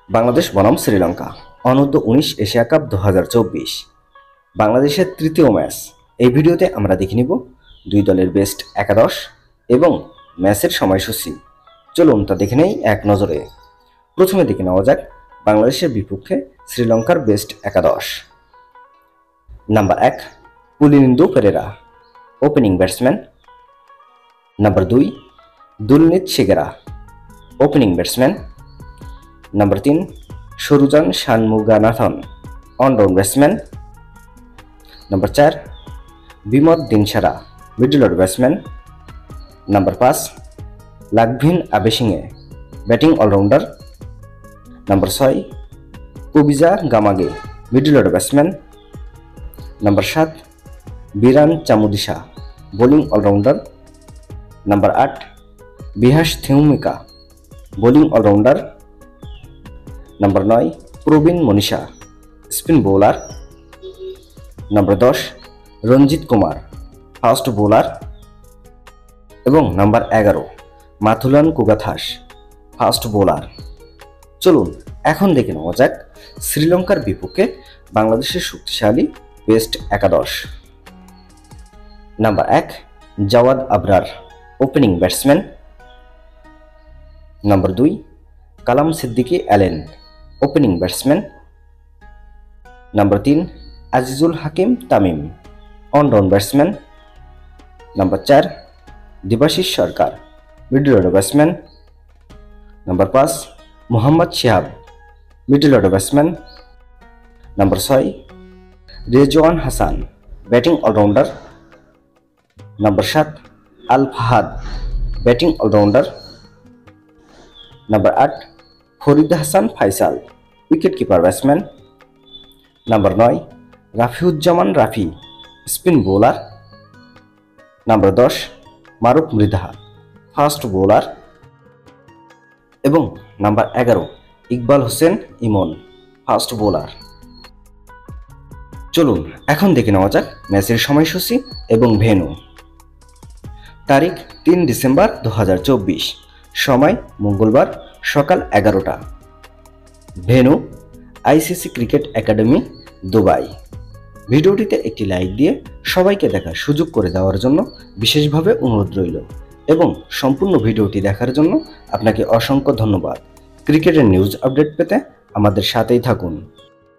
বাংলাদেশ বনাম Sri Lanka অনূর্ধ্ব-19 Asia cup 2024 বাংলাদেশের তৃতীয় ম্যাচ। এই ভিডিওতে আমরা দেখে নিব দুই দলের বেস্ট একাদশ এবং ম্যাচের সময়সূচি। চলুন তা দেখে নেই এক নজরে। প্রথমে দেখে নেওয়া যাক বাংলাদেশের বিপক্ষে শ্রীলঙ্কার বেস্ট একাদশ। Number 1 Pulinindu Perera, opening batsman. Number 2 Dulnith Sigera, opening batsman. Number 3 Sharujan Shanmuganathan, allround batsman. Number 4 Vimath Dinsara, middle order batsman. Number 5 Lakvin Abeysinghe, batting allrounder. Number 6 Kavija Gamage, middle order batsman. Number 7 Viran Chamuditha, bowling allrounder. Number 8 Vihas Thewmika, bowling allrounder. Number 9 Praveen Manisha, spin bowler. Number 10 Ranjith Kumar, fast bowler. এবং number 11 মাথুলান কুগাথাস, fast bowler. চলুন এখন দেখে নেওয়া যাক শ্রীলঙ্কার বিপক্ষে বাংলাদেশের শক্তিশালী বেস্ট একাদশ। Number 1 Jawad Abrar, opening batsman. Number 2 Kalam Siddiqui Allen, opening batsman. Number 3 Azizul Hakim Tamim, allround batsman. Number 4 Debashis Sarkar, middle order batsman. Number 5 Mohammad Shihab, middle order batsman. Number 6 Rizwan Hasan, batting allrounder. Number 7 Al Fahad, batting allrounder. Number 8 Farid Hasan Faisal, wicket keeper batsman. Number 9 Rafiuzzaman Rafi, spin bowler. Number 10 Maruf Mridha, fast bowler. এবং number 11 Iqbal Hossain Emon, fast bowler. চলুন এখন দেখে নেওয়া যাক ম্যাচের সময়সূচি এবং venue. তারিখ 3 ডিসেম্বর 2024, সময় মঙ্গলবার সকাল 11টা। Venue ICC cricket academy, Dubai. ভিডিওটিতে একটি লাইক দিয়ে সবাইকে দেখার সুযোগ করে দেওয়ার জন্য বিশেষভাবে অনুরোধ রইল এবং সম্পূর্ণ ভিডিওটি দেখার জন্য আপনাকে অসংখ্য ধন্যবাদ। ক্রিকেটের নিউজ আপডেট পেতে আমাদের সাথেই থাকুন।